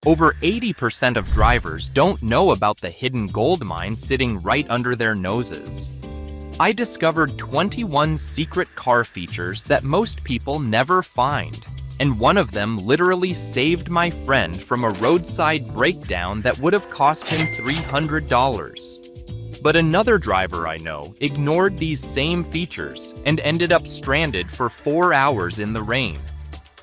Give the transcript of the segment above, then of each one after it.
Over 80% of drivers don't know about the hidden gold mine sitting right under their noses. I discovered 21 secret car features that most people never find, and one of them literally saved my friend from a roadside breakdown that would have cost him $300. But another driver I know ignored these same features and ended up stranded for 4 hours in the rain.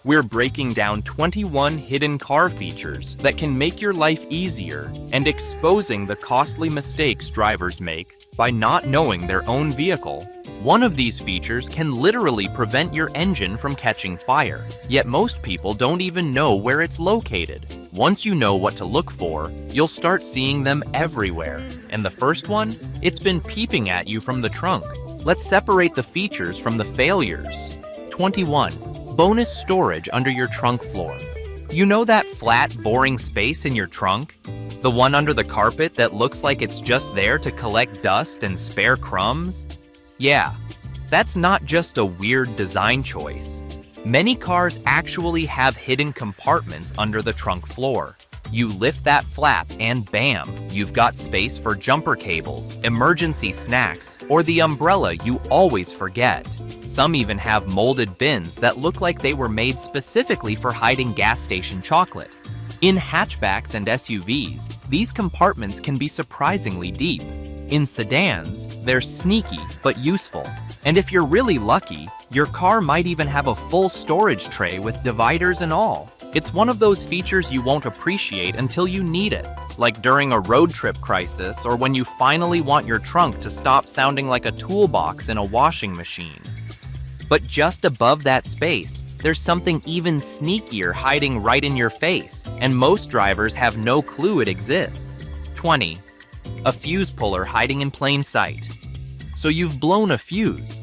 We're breaking down 21 hidden car features that can make your life easier and exposing the costly mistakes drivers make by not knowing their own vehicle. One of these features can literally prevent your engine from catching fire, yet most people don't even know where it's located. Once you know what to look for, you'll start seeing them everywhere. And the first one? It's been peeping at you from the trunk. Let's separate the features from the failures. 21. Bonus storage under your trunk floor. You know that flat, boring space in your trunk? The one under the carpet that looks like it's just there to collect dust and spare crumbs? Yeah, that's not just a weird design choice. Many cars actually have hidden compartments under the trunk floor. You lift that flap and bam, you've got space for jumper cables, emergency snacks, or the umbrella you always forget. Some even have molded bins that look like they were made specifically for hiding gas station chocolate. In hatchbacks and SUVs, these compartments can be surprisingly deep. In sedans, they're sneaky but useful. And if you're really lucky, your car might even have a full storage tray with dividers and all. It's one of those features you won't appreciate until you need it, like during a road trip crisis or when you finally want your trunk to stop sounding like a toolbox in a washing machine. But just above that space, there's something even sneakier hiding right in your face, and most drivers have no clue it exists. 20. A fuse puller hiding in plain sight. So you've blown a fuse.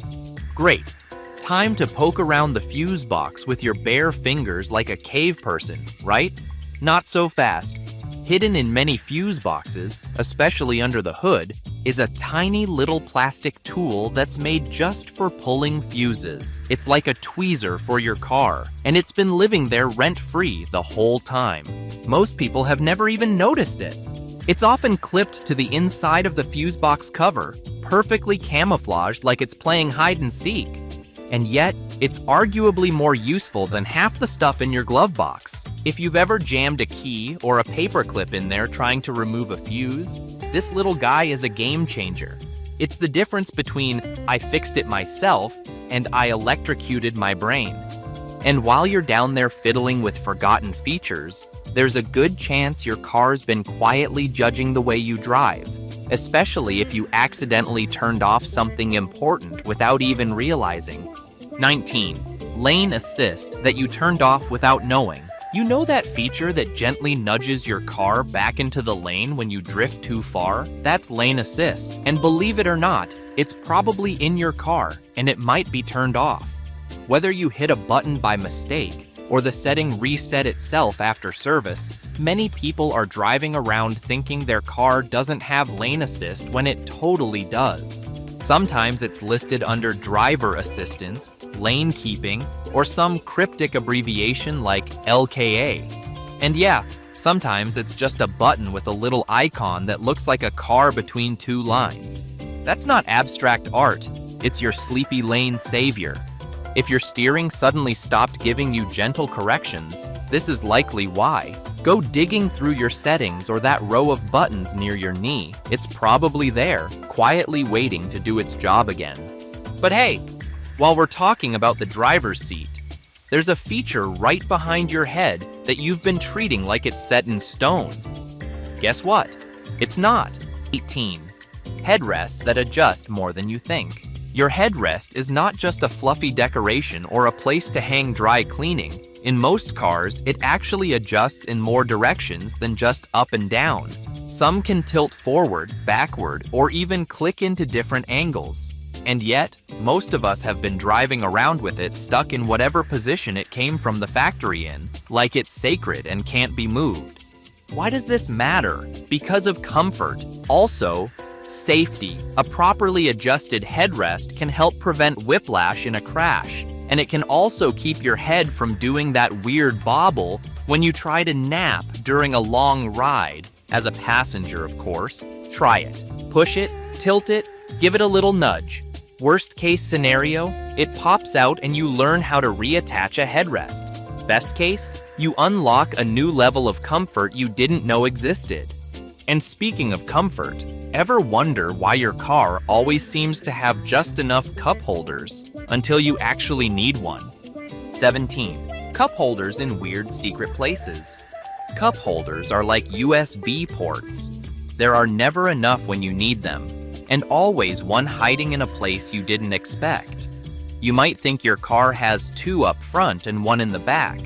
Great. Time to poke around the fuse box with your bare fingers like a cave person, right? Not so fast. Hidden in many fuse boxes, especially under the hood, is a tiny little plastic tool that's made just for pulling fuses. It's like a tweezer for your car, and it's been living there rent-free the whole time. Most people have never even noticed it. It's often clipped to the inside of the fuse box cover, perfectly camouflaged like it's playing hide-and-seek. And yet, it's arguably more useful than half the stuff in your glove box. If you've ever jammed a key or a paperclip in there trying to remove a fuse, this little guy is a game changer. It's the difference between I fixed it myself and I electrocuted my brain. And while you're down there fiddling with forgotten features, there's a good chance your car's been quietly judging the way you drive, especially if you accidentally turned off something important without even realizing. 19. Lane assist that you turned off without knowing. You know that feature that gently nudges your car back into the lane when you drift too far? That's lane assist. And believe it or not, it's probably in your car and it might be turned off. Whether you hit a button by mistake or the setting reset itself after service, many people are driving around thinking their car doesn't have lane assist when it totally does. Sometimes it's listed under driver assistance, lane keeping, or some cryptic abbreviation like LKA. And yeah, sometimes it's just a button with a little icon that looks like a car between two lines. That's not abstract art, it's your sleepy lane savior. If your steering suddenly stopped giving you gentle corrections, this is likely why. Go digging through your settings or that row of buttons near your knee. It's probably there, quietly waiting to do its job again. But hey, while we're talking about the driver's seat, there's a feature right behind your head that you've been treating like it's set in stone. Guess what? It's not. 18. Headrests that adjust more than you think. Your headrest is not just a fluffy decoration or a place to hang dry cleaning. In most cars, it actually adjusts in more directions than just up and down. Some can tilt forward, backward, or even click into different angles. And yet, most of us have been driving around with it stuck in whatever position it came from the factory in, like it's sacred and can't be moved. Why does this matter? Because of comfort. Also, safety. A properly adjusted headrest can help prevent whiplash in a crash, and it can also keep your head from doing that weird bobble When you try to nap during a long ride, as a passenger of course, try it. Push it, tilt it, give it a little nudge. Worst case scenario, it pops out and you learn how to reattach a headrest. Best case, you unlock a new level of comfort you didn't know existed. And speaking of comfort, ever wonder why your car always seems to have just enough cup holders until you actually need one? 17. Cup holders in weird secret places. Cup holders are like USB ports. There are never enough when you need them, and always one hiding in a place you didn't expect. You might think your car has two up front and one in the back,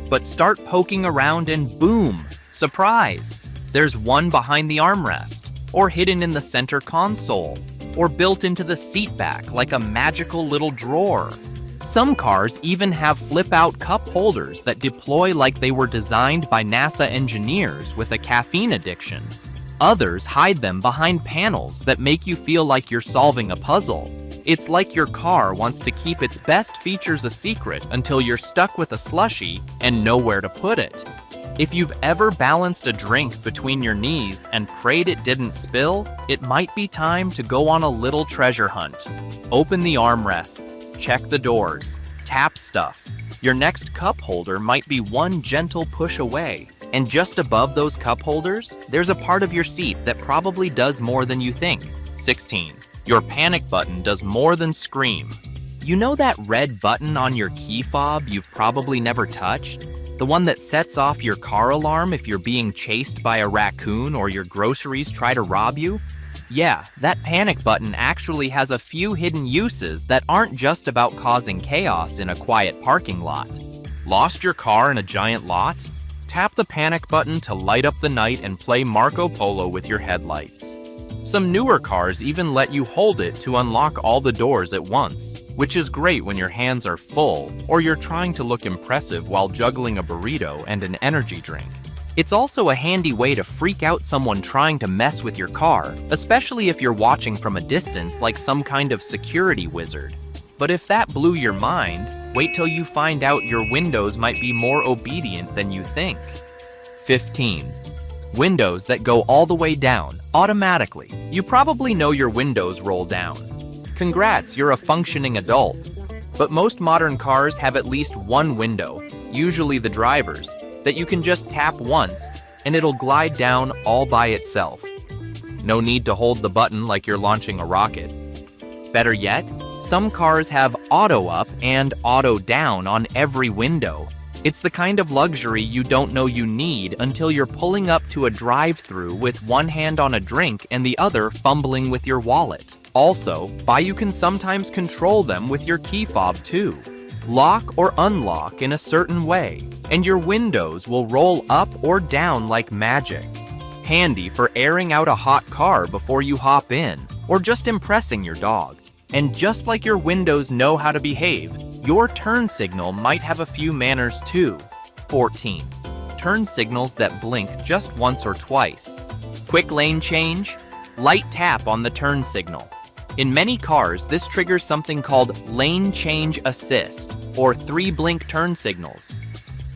but start poking around and boom, surprise! There's one behind the armrest, or hidden in the center console, or built into the seat back like a magical little drawer. Some cars even have flip-out cup holders that deploy like they were designed by NASA engineers with a caffeine addiction. Others hide them behind panels that make you feel like you're solving a puzzle. It's like your car wants to keep its best features a secret until you're stuck with a slushie and nowhere to put it. If you've ever balanced a drink between your knees and prayed it didn't spill, it might be time to go on a little treasure hunt. Open the armrests, check the doors, tap stuff. Your next cup holder might be one gentle push away. And just above those cup holders, there's a part of your seat that probably does more than you think. 16. Your panic button does more than scream. You know that red button on your key fob you've probably never touched? The one that sets off your car alarm if you're being chased by a raccoon or your groceries try to rob you? Yeah, that panic button actually has a few hidden uses that aren't just about causing chaos in a quiet parking lot. Lost your car in a giant lot? Tap the panic button to light up the night and play Marco Polo with your headlights. Some newer cars even let you hold it to unlock all the doors at once, which is great when your hands are full or you're trying to look impressive while juggling a burrito and an energy drink. It's also a handy way to freak out someone trying to mess with your car, especially if you're watching from a distance like some kind of security wizard. But if that blew your mind, wait till you find out your windows might be more obedient than you think. 15. Windows that go all the way down, automatically. You probably know your windows roll down. Congrats, you're a functioning adult. But most modern cars have at least one window, usually the driver's, that you can just tap once and it'll glide down all by itself. No need to hold the button like you're launching a rocket. Better yet, some cars have auto up and auto down on every window. It's the kind of luxury you don't know you need until you're pulling up to a drive-thru with one hand on a drink and the other fumbling with your wallet. Also, you can sometimes control them with your key fob too. Lock or unlock in a certain way, and your windows will roll up or down like magic. Handy for airing out a hot car before you hop in, or just impressing your dog. And just like your windows know how to behave, your turn signal might have a few manners too. 14. Turn signals that blink just once or twice. Quick lane change, light tap on the turn signal. In many cars, this triggers something called lane change assist, or 3-blink turn signals.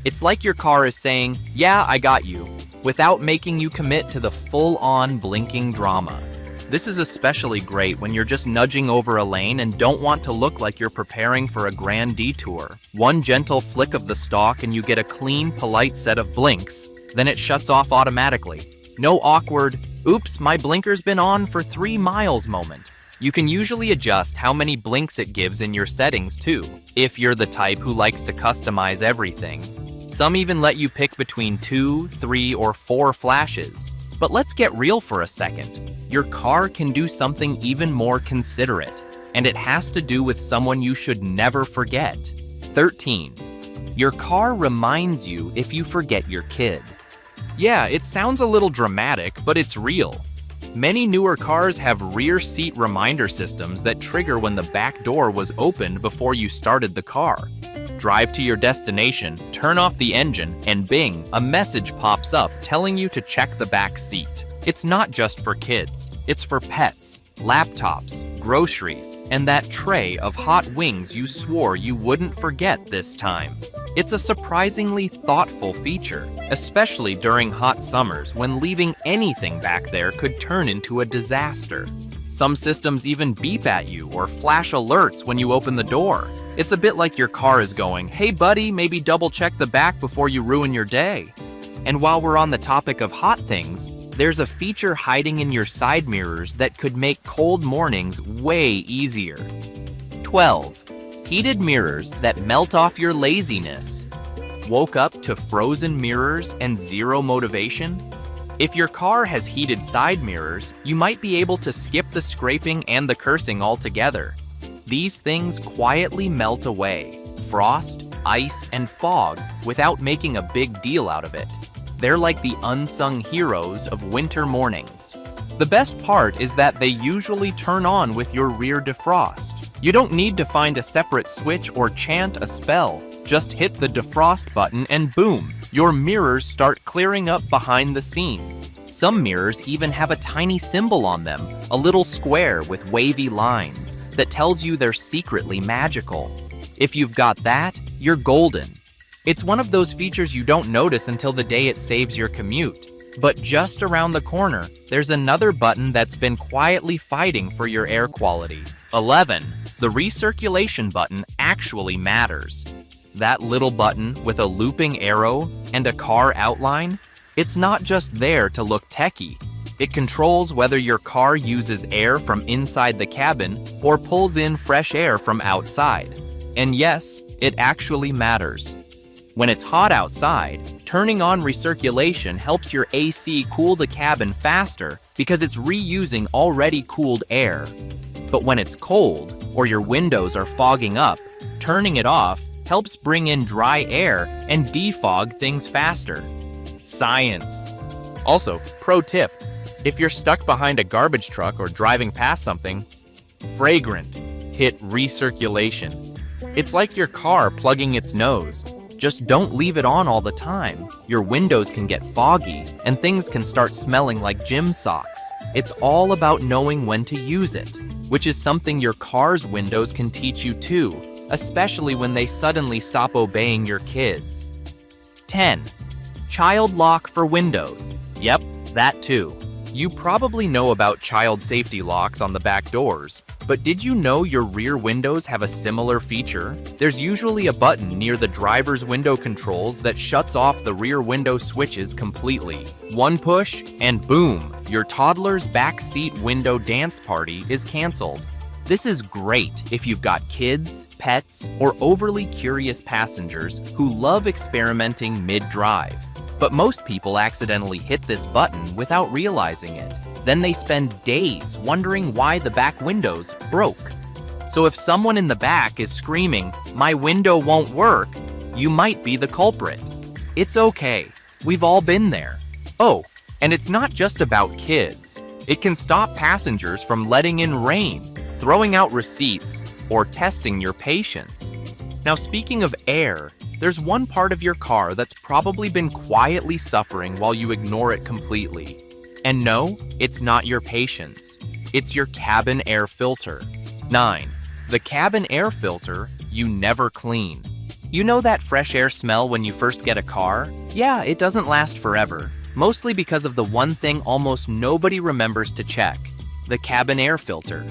It's like your car is saying, "Yeah, I got you," without making you commit to the full-on blinking drama. This is especially great when you're just nudging over a lane and don't want to look like you're preparing for a grand detour. One gentle flick of the stalk and you get a clean, polite set of blinks. Then it shuts off automatically. No awkward, "Oops, my blinker's been on for 3 miles" moment. You can usually adjust how many blinks it gives in your settings too, if you're the type who likes to customize everything. Some even let you pick between 2, 3, or 4 flashes. But let's get real for a second. Your car can do something even more considerate, and it has to do with someone you should never forget. 13. Your car reminds you if you forget your kid. Yeah, it sounds a little dramatic, but it's real. Many newer cars have rear seat reminder systems that trigger when the back door was opened before you started the car. Drive to your destination, turn off the engine, and bing, a message pops up telling you to check the back seat. It's not just for kids, it's for pets, laptops, groceries, and that tray of hot wings you swore you wouldn't forget this time. It's a surprisingly thoughtful feature, especially during hot summers when leaving anything back there could turn into a disaster. Some systems even beep at you or flash alerts when you open the door. It's a bit like your car is going, "Hey buddy, maybe double check the back before you ruin your day." And while we're on the topic of hot things, there's a feature hiding in your side mirrors that could make cold mornings way easier. 12. Heated mirrors that melt off your laziness. Woke up to frozen mirrors and zero motivation? If your car has heated side mirrors, you might be able to skip the scraping and the cursing altogether. These things quietly melt away, frost, ice, and fog without making a big deal out of it. They're like the unsung heroes of winter mornings. The best part is that they usually turn on with your rear defrost. You don't need to find a separate switch or chant a spell. Just hit the defrost button and boom, your mirrors start clearing up behind the scenes. Some mirrors even have a tiny symbol on them, a little square with wavy lines that tells you they're secretly magical. If you've got that, you're golden. It's one of those features you don't notice until the day it saves your commute. But just around the corner, there's another button that's been quietly fighting for your air quality. 11. The recirculation button actually matters. That little button with a looping arrow and a car outline, it's not just there to look techy. It controls whether your car uses air from inside the cabin or pulls in fresh air from outside. And yes, it actually matters. When it's hot outside, turning on recirculation helps your AC cool the cabin faster because it's reusing already cooled air. But when it's cold or your windows are fogging up, turning it off helps bring in dry air and defog things faster. Science. Also, pro tip, if you're stuck behind a garbage truck or driving past something fragrant, hit recirculation. It's like your car plugging its nose. Just don't leave it on all the time. Your windows can get foggy and things can start smelling like gym socks. It's all about knowing when to use it, which is something your car's windows can teach you too, especially when they suddenly stop obeying your kids. 10. Child lock for windows. Yep, that too. You probably know about child safety locks on the back doors, but did you know your rear windows have a similar feature? There's usually a button near the driver's window controls that shuts off the rear window switches completely. One push, and boom, your toddler's back seat window dance party is canceled. This is great if you've got kids, pets, or overly curious passengers who love experimenting mid-drive. But most people accidentally hit this button without realizing it. Then they spend days wondering why the back windows broke. So if someone in the back is screaming, "My window won't work," you might be the culprit. It's okay. We've all been there. Oh, and it's not just about kids. It can stop passengers from letting in rain, throwing out receipts, or testing your patience. Now, speaking of air, there's one part of your car that's probably been quietly suffering while you ignore it completely. And no, it's not your patience. It's your cabin air filter. 9. The cabin air filter you never clean. You know that fresh air smell when you first get a car? Yeah, it doesn't last forever, mostly because of the one thing almost nobody remembers to check: the cabin air filter.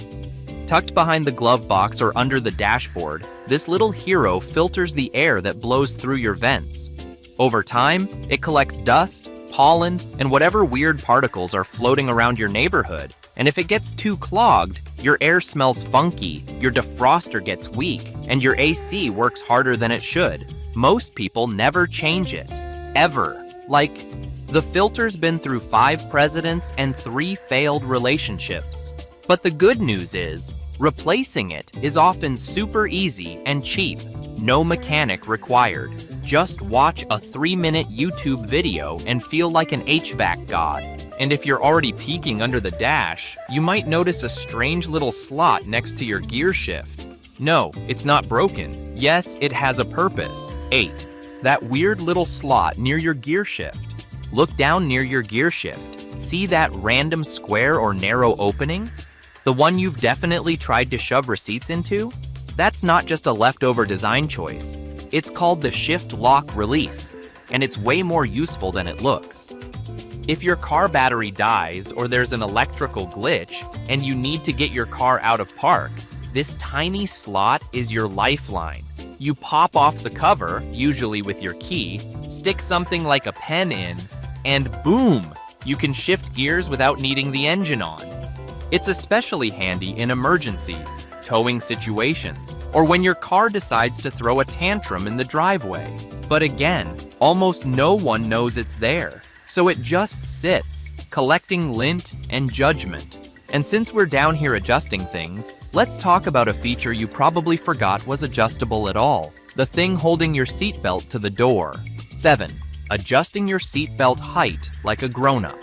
Tucked behind the glove box or under the dashboard, this little hero filters the air that blows through your vents. Over time, it collects dust, pollen, and whatever weird particles are floating around your neighborhood. And if it gets too clogged, your air smells funky, your defroster gets weak, and your AC works harder than it should. Most people never change it. Ever. Like, the filter's been through 5 presidents and 3 failed relationships. But the good news is, replacing it is often super easy and cheap. No mechanic required. Just watch a 3-minute YouTube video and feel like an HVAC god. And if you're already peeking under the dash, you might notice a strange little slot next to your gear shift. No, it's not broken. Yes, it has a purpose. 8. That weird little slot near your gear shift. Look down near your gear shift. See that random square or narrow opening? The one you've definitely tried to shove receipts into? That's not just a leftover design choice. It's called the shift lock release, and it's way more useful than it looks. If your car battery dies or there's an electrical glitch and you need to get your car out of park, this tiny slot is your lifeline. You pop off the cover, usually with your key, stick something like a pen in, and boom! You can shift gears without needing the engine on. It's especially handy in emergencies, towing situations, or when your car decides to throw a tantrum in the driveway. But again, almost no one knows it's there, so it just sits, collecting lint and judgment. And since we're down here adjusting things, let's talk about a feature you probably forgot was adjustable at all, the thing holding your seatbelt to the door. 7. Adjusting your seatbelt height like a grown-up.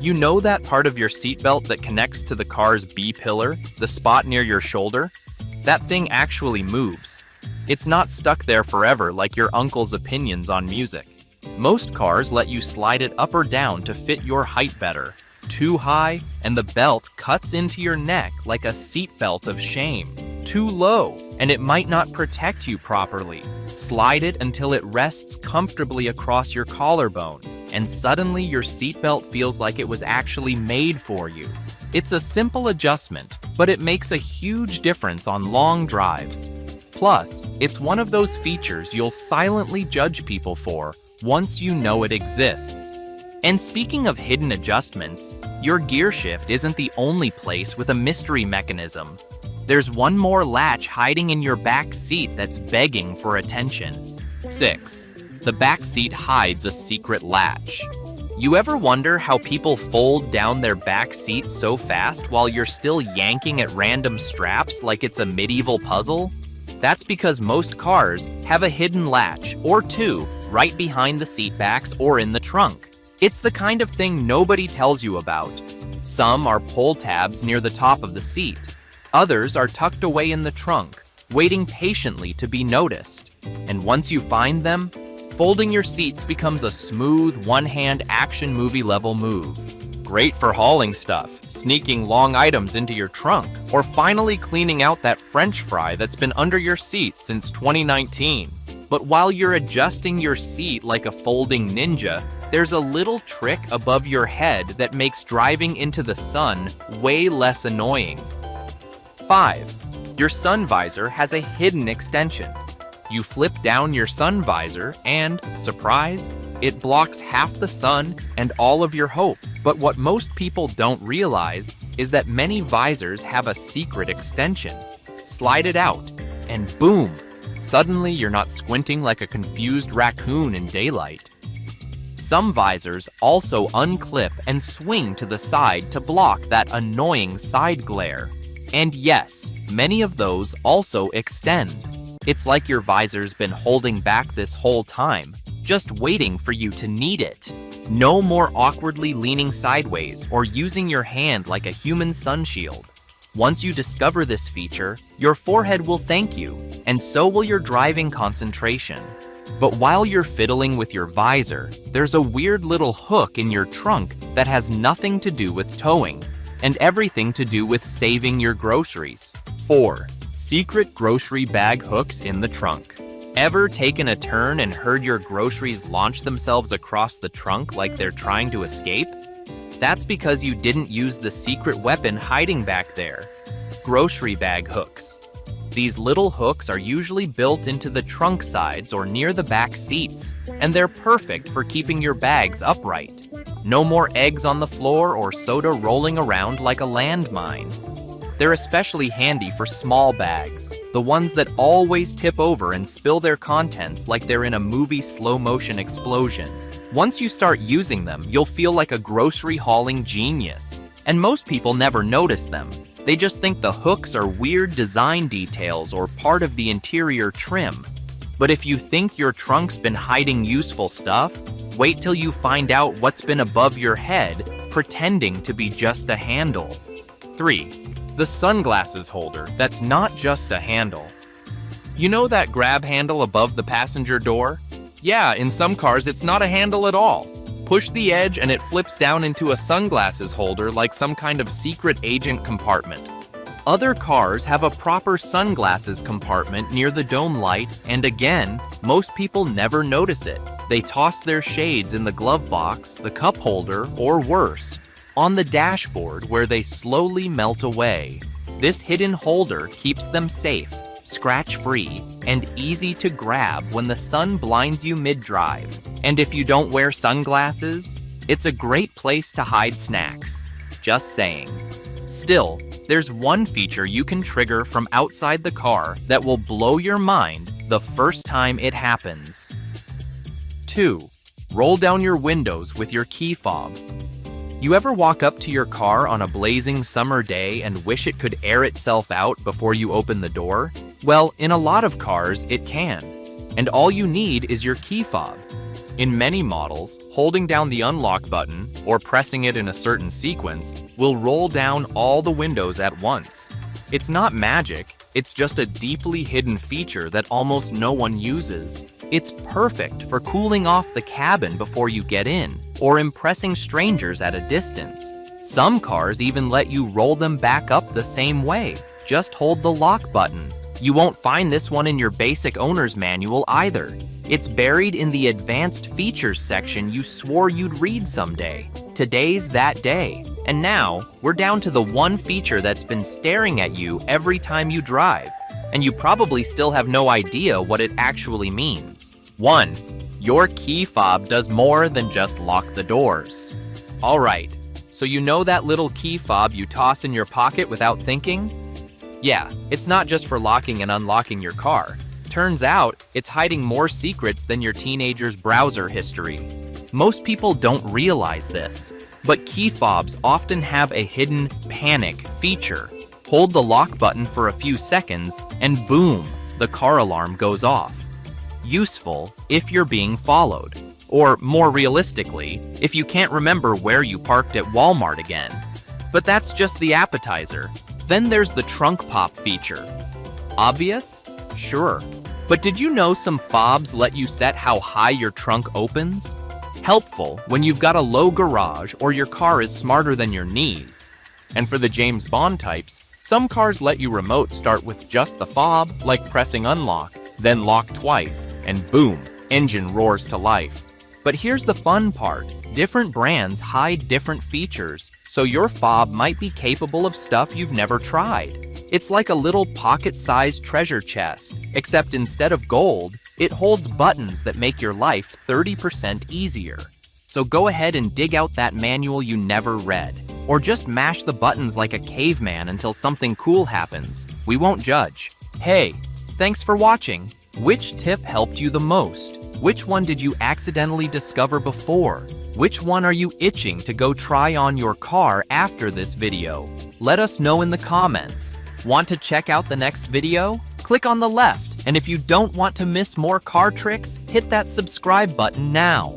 You know that part of your seatbelt that connects to the car's B-pillar, the spot near your shoulder? That thing actually moves. It's not stuck there forever like your uncle's opinions on music. Most cars let you slide it up or down to fit your height better. Too high, and the belt cuts into your neck like a seatbelt of shame. Too low, and it might not protect you properly. Slide it until it rests comfortably across your collarbone, and suddenly your seatbelt feels like it was actually made for you. It's a simple adjustment, but it makes a huge difference on long drives. Plus, it's one of those features you'll silently judge people for once you know it exists. And speaking of hidden adjustments, your gear shift isn't the only place with a mystery mechanism. There's one more latch hiding in your back seat that's begging for attention. 6. The back seat hides a secret latch. You ever wonder how people fold down their back seats so fast while you're still yanking at random straps like it's a medieval puzzle? That's because most cars have a hidden latch or two right behind the seat backs or in the trunk. It's the kind of thing nobody tells you about. Some are pull tabs near the top of the seat. Others are tucked away in the trunk, waiting patiently to be noticed. And once you find them, folding your seats becomes a smooth, one-hand action movie level move. Great for hauling stuff, sneaking long items into your trunk, or finally cleaning out that French fry that's been under your seat since 2019. But while you're adjusting your seat like a folding ninja, there's a little trick above your head that makes driving into the sun way less annoying. 5. Your sun visor has a hidden extension. You flip down your sun visor and, surprise, it blocks half the sun and all of your hope. But what most people don't realize is that many visors have a secret extension. Slide it out, and boom! Suddenly you're not squinting like a confused raccoon in daylight. Some visors also unclip and swing to the side to block that annoying side glare. And yes, many of those also extend. It's like your visor's been holding back this whole time, just waiting for you to need it. No more awkwardly leaning sideways or using your hand like a human sun shield. Once you discover this feature, your forehead will thank you, and so will your driving concentration. But while you're fiddling with your visor, there's a weird little hook in your trunk that has nothing to do with towing, and everything to do with saving your groceries. 4. Secret grocery bag hooks in the trunk. Ever taken a turn and heard your groceries launch themselves across the trunk like they're trying to escape? That's because you didn't use the secret weapon hiding back there. Grocery bag hooks. These little hooks are usually built into the trunk sides or near the back seats, and they're perfect for keeping your bags upright. No more eggs on the floor or soda rolling around like a landmine. They're especially handy for small bags, the ones that always tip over and spill their contents like they're in a movie slow-motion explosion. Once you start using them, you'll feel like a grocery hauling genius. And most people never notice them. They just think the hooks are weird design details or part of the interior trim. But if you think your trunk's been hiding useful stuff, wait till you find out what's been above your head, pretending to be just a handle. 3. The sunglasses holder that's not just a handle. You know that grab handle above the passenger door? Yeah, in some cars it's not a handle at all. Push the edge and it flips down into a sunglasses holder like some kind of secret agent compartment. Other cars have a proper sunglasses compartment near the dome light, and again, most people never notice it. They toss their shades in the glove box, the cup holder, or worse, on the dashboard where they slowly melt away. This hidden holder keeps them safe, scratch-free, and easy to grab when the sun blinds you mid-drive. And if you don't wear sunglasses, it's a great place to hide snacks. Just saying. Still, there's one feature you can trigger from outside the car that will blow your mind the first time it happens. 2. Roll down your windows with your key fob. You ever walk up to your car on a blazing summer day and wish it could air itself out before you open the door? Well, in a lot of cars, it can. And all you need is your key fob. In many models, holding down the unlock button or pressing it in a certain sequence will roll down all the windows at once. It's not magic, it's just a deeply hidden feature that almost no one uses. It's perfect for cooling off the cabin before you get in, or impressing strangers at a distance. Some cars even let you roll them back up the same way. Just hold the lock button. You won't find this one in your basic owner's manual either. It's buried in the advanced features section you swore you'd read someday. Today's that day. And now, we're down to the one feature that's been staring at you every time you drive. And you probably still have no idea what it actually means. 1. Your key fob does more than just lock the doors. Alright, so you know that little key fob you toss in your pocket without thinking? Yeah, it's not just for locking and unlocking your car. Turns out, it's hiding more secrets than your teenager's browser history. Most people don't realize this, but key fobs often have a hidden panic feature. Hold the lock button for a few seconds, and boom, the car alarm goes off. Useful if you're being followed, or more realistically, if you can't remember where you parked at Walmart again. But that's just the appetizer. Then there's the trunk pop feature. Obvious? Sure. But did you know some fobs let you set how high your trunk opens? Helpful when you've got a low garage or your car is smarter than your knees. And for the James Bond types, some cars let you remote start with just the fob, like pressing unlock, then lock twice, and boom, engine roars to life. But here's the fun part. Different brands hide different features, so your fob might be capable of stuff you've never tried. It's like a little pocket-sized treasure chest, except instead of gold, it holds buttons that make your life 30% easier. So go ahead and dig out that manual you never read, or just mash the buttons like a caveman until something cool happens. We won't judge. Hey, thanks for watching. Which tip helped you the most? Which one did you accidentally discover before? Which one are you itching to go try on your car after this video? Let us know in the comments. Want to check out the next video? Click on the left, and if you don't want to miss more car tricks, hit that subscribe button now.